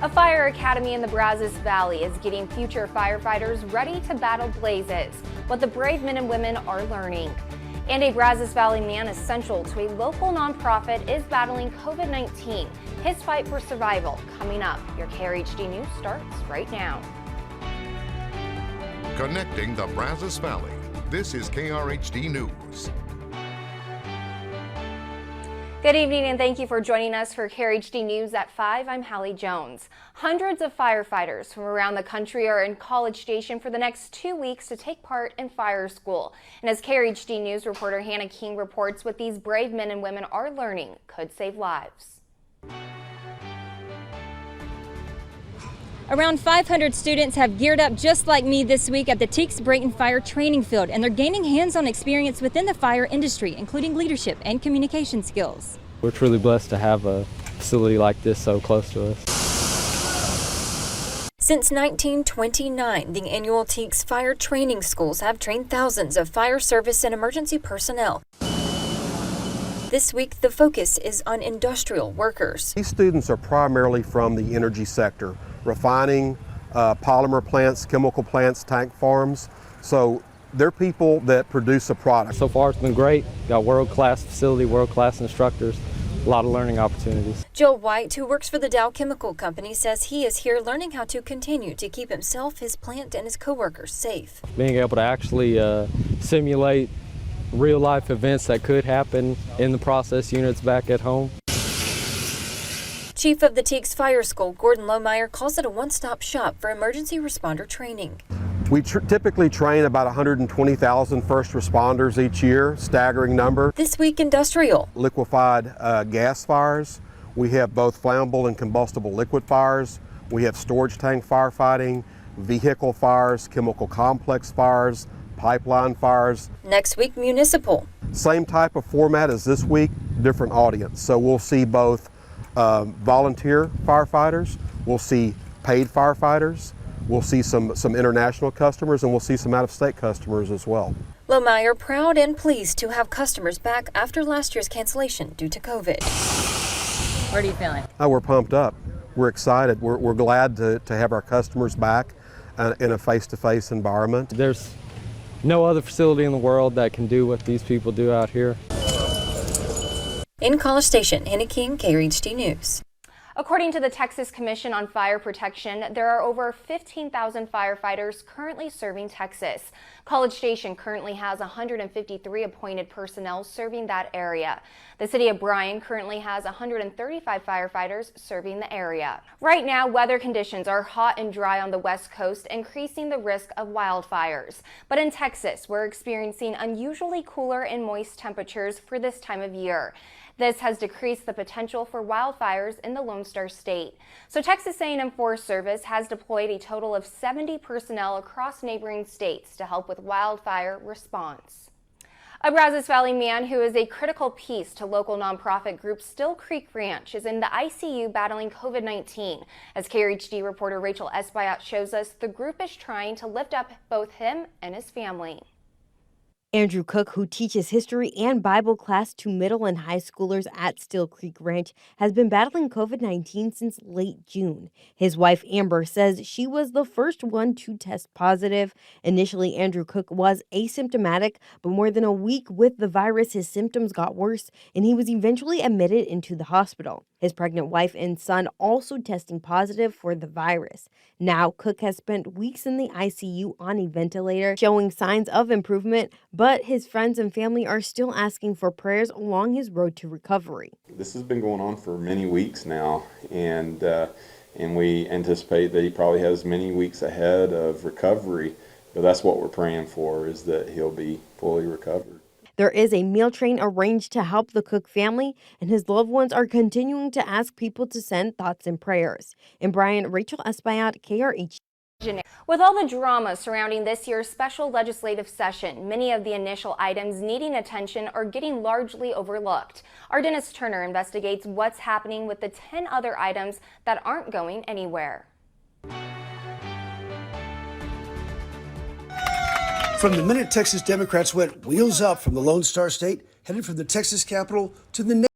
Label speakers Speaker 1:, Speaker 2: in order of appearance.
Speaker 1: A fire academy in the Brazos Valley is getting future firefighters ready to battle blazes, what the brave men and women are learning. And a Brazos Valley man essential to a local nonprofit is battling COVID-19. His fight for survival coming up. Your KRHD News starts right now.
Speaker 2: Connecting the Brazos Valley. This is KRHD News.
Speaker 1: Good evening and thank you for joining us for KRHD News at 5. I'm Hallie Jones. Hundreds of firefighters from around the country are in College Station for the next 2 weeks to take part in fire school. And as KRHD News reporter Hannah King reports, what these brave men and women are learning could save lives.
Speaker 3: Around 500 students have geared up just like me this week at the Teeks Brayton Fire Training Field, and they're gaining hands-on experience within the fire industry, including leadership and communication skills.
Speaker 4: We're truly blessed to have a facility like this so close to us.
Speaker 3: Since 1929, the annual Teeks Fire Training Schools have trained thousands of fire service and emergency personnel. This week, the focus is on industrial workers.
Speaker 5: These students are primarily from the energy sector, refining, polymer plants, chemical plants, tank farms. So they're people that produce a product.
Speaker 4: So far it's been great. Got world-class facility, world-class instructors, a lot of learning opportunities.
Speaker 3: Joe White, who works for the Dow Chemical Company, says he is here learning how to continue to keep himself, his plant, and his coworkers safe.
Speaker 4: Being able to actually simulate real-life events that could happen in the process units back at home.
Speaker 3: Chief of the Teeks Fire School, Gordon Lohmeyer, calls it a one-stop shop for emergency responder training.
Speaker 5: We typically train about 120,000 first responders each year, staggering number.
Speaker 3: This week, industrial.
Speaker 5: Liquefied gas fires. We have both flammable and combustible liquid fires. We have storage tank firefighting, vehicle fires, chemical complex fires, pipeline fires.
Speaker 3: Next week, municipal.
Speaker 5: Same type of format as this week, different audience. So we'll see both volunteer firefighters, we'll see paid firefighters, we'll see some international customers, and we'll see some out-of-state customers as well.
Speaker 3: Lohmeyer proud and pleased to have customers back after last year's cancellation due to COVID. What are you feeling?
Speaker 5: Oh, we're pumped up. We're excited. We're glad to have our customers back in a face-to-face environment.
Speaker 4: There's no other facility in the world that can do what these people do out here.
Speaker 3: In College Station, Hannah King, KRHD News.
Speaker 1: According to the Texas Commission on Fire Protection, there are over 15,000 firefighters currently serving Texas. College Station currently has 153 appointed personnel serving that area. The city of Bryan currently has 135 firefighters serving the area. Right now, weather conditions are hot and dry on the West Coast, increasing the risk of wildfires. But in Texas, we're experiencing unusually cooler and moist temperatures for this time of year. This has decreased the potential for wildfires in the Lone Star State. So Texas A&M Forest Service has deployed a total of 70 personnel across neighboring states to help with wildfire response. A Brazos Valley man who is a critical piece to local nonprofit group Still Creek Ranch is in the ICU battling COVID-19. As KRHD reporter Rachel Espaillat shows us, the group is trying to lift up both him and his family.
Speaker 6: Andrew Cook, who teaches history and Bible class to middle and high schoolers at Still Creek Ranch, has been battling COVID-19 since late June. His wife, Amber, says she was the first one to test positive. Initially, Andrew Cook was asymptomatic, but more than a week with the virus, his symptoms got worse, and he was eventually admitted into the hospital. His pregnant wife and son also testing positive for the virus. Now, Cook has spent weeks in the ICU on a ventilator, showing signs of improvement, but his friends and family are still asking for prayers along his road to recovery.
Speaker 7: This has been going on for many weeks now, and we anticipate that he probably has many weeks ahead of recovery, but that's what we're praying for, is that he'll be fully recovered.
Speaker 6: There is a meal train arranged to help the Cook family, and his loved ones are continuing to ask people to send thoughts and prayers. In Bryan, Rachel Espaillat, KRHD.
Speaker 1: With all the drama surrounding this year's special legislative session, many of the initial items needing attention are getting largely overlooked. Our Dennis Turner investigates what's happening with the 10 other items that aren't going anywhere.
Speaker 8: From the minute Texas Democrats went wheels up from the Lone Star State, headed from the Texas Capitol to the